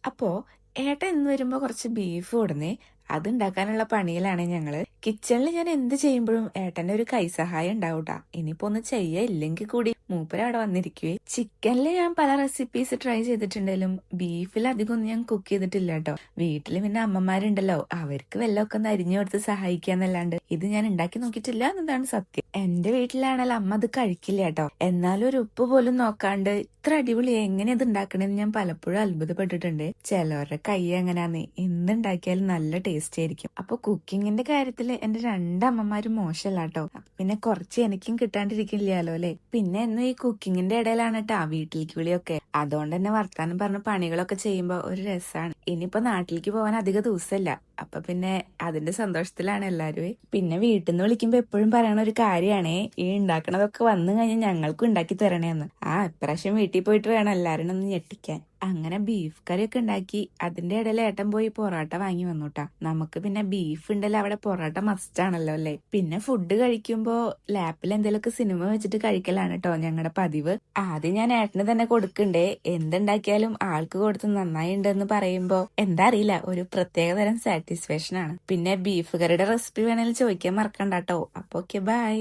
അപ്പോ ഏട്ടൻ ഇന്ന് വരുമ്പോ കുറച്ച് ബീഫ് കൊടുന്നേ. അതുണ്ടാക്കാനുള്ള പണിയിലാണ് ഞങ്ങള്. കിച്ചണിൽ ഞാൻ എന്ത് ചെയ്യുമ്പോഴും ഏട്ടന്റെ ഒരു കൈസഹായം ഉണ്ടാവൂട്ടാ. ഇനിയിപ്പോ ഒന്ന് ഇല്ലെങ്കിൽ കൂടി മൂപ്പര് അവിടെ വന്നിരിക്കുവേ. ചിക്കനില് ഞാൻ പല റെസിപ്പീസ് ട്രൈ ചെയ്തിട്ടുണ്ടെങ്കിലും ബീഫിൽ അധികം ഒന്നും ഞാൻ കുക്ക് ചെയ്തിട്ടില്ല കേട്ടോ. വീട്ടില് പിന്നെ അമ്മമാരുണ്ടല്ലോ, അവർക്ക് വല്ലതൊക്കെ ഒന്ന് അരിഞ്ഞു കൊടുത്ത് സഹായിക്കാന്നല്ലാണ്ട് ഇത് ഞാൻ ഉണ്ടാക്കി നോക്കിയിട്ടില്ല എന്നതാണ് സത്യം. എന്റെ വീട്ടിലാണെങ്കിൽ അമ്മ അത് കഴിക്കില്ല കേട്ടോ. എന്നാലും ഒരു ഉപ്പ് പോലും നോക്കാണ്ട് ഇത്ര അടിപൊളി എങ്ങനെ അത് ഉണ്ടാക്കണേന്ന് ഞാൻ പലപ്പോഴും അത്ഭുതപ്പെട്ടിട്ടുണ്ട്. ചിലവരുടെ കൈ എങ്ങനെയാന്ന് എന്തുണ്ടാക്കിയാലും നല്ല ടേസ്റ്റി ആയിരിക്കും. അപ്പൊ കുക്കിങ്ങിന്റെ കാര്യത്തില് എന്റെ രണ്ടമ്മമാരും മോശമല്ല കേട്ടോ. പിന്നെ കുറച്ച് എനിക്കും കിട്ടാണ്ടിരിക്കില്ലല്ലോ അല്ലെ. പിന്നെ എന്നും ഈ കുക്കിങ്ങിന്റെ ഇടയിലാണ് കേട്ടാ വീട്ടിലേക്ക് വിളിയൊക്കെ. അതുകൊണ്ട് തന്നെ വർത്താനം പറഞ്ഞ പണികളൊക്കെ ചെയ്യുമ്പോ ഒരു രസമാണ്. ഇനിയിപ്പോ നാട്ടിലേക്ക് പോകാൻ അധിക ദിവസമില്ല. അപ്പൊ പിന്നെ അതിന്റെ സന്തോഷത്തിലാണ് എല്ലാരും. പിന്നെ വീട്ടിൽ നിന്ന് വിളിക്കുമ്പോ എപ്പോഴും പറയണ ഒരു കാര്യമാണേ, ഈ ഉണ്ടാക്കണതൊക്കെ വന്നു കഴിഞ്ഞാൽ ഞങ്ങൾക്കും ഉണ്ടാക്കി തരണേന്ന്. ഇപ്രാവശ്യം വീട്ടിൽ പോയിട്ട് വേണം എല്ലാരും ഒന്ന് ഞെട്ടിക്കാൻ. അങ്ങനെ ബീഫ് കറിയൊക്കെ ഉണ്ടാക്കി. അതിന്റെ ഇടയിൽ ഏട്ടൻ പോയി പൊറോട്ട വാങ്ങി വന്നുട്ടാ. നമുക്ക് പിന്നെ ബീഫ് ഉണ്ടല്ലോ അവിടെ പൊറോട്ട മസ്റ്റ് ആണല്ലോ അല്ലേ. പിന്നെ ഫുഡ് കഴിക്കുമ്പോ ലാപ്പിൽ എന്തെങ്കിലുമൊക്കെ സിനിമ വെച്ചിട്ട് കഴിക്കലാണ് കേട്ടോ ഞങ്ങളുടെ പതിവ്. ആദ്യം ഞാൻ ഏട്ടന് തന്നെ കൊടുക്കണ്ടേ. എന്തുണ്ടാക്കിയാലും ആൾക്ക് കൊടുത്ത് നന്നായി ഉണ്ടെന്ന് പറയുമ്പോ എന്താ അറിയില്ല, ഒരു പ്രത്യേക തരം സാറ്റിസ്ഫാക്ഷൻ ആണ്. പിന്നെ ബീഫ് കറിയുടെ റെസിപ്പി വേണമെങ്കിൽ ചോദിക്കാൻ മറക്കണ്ട കേട്ടോ. അപ്പൊ ഓക്കെ, ബൈ.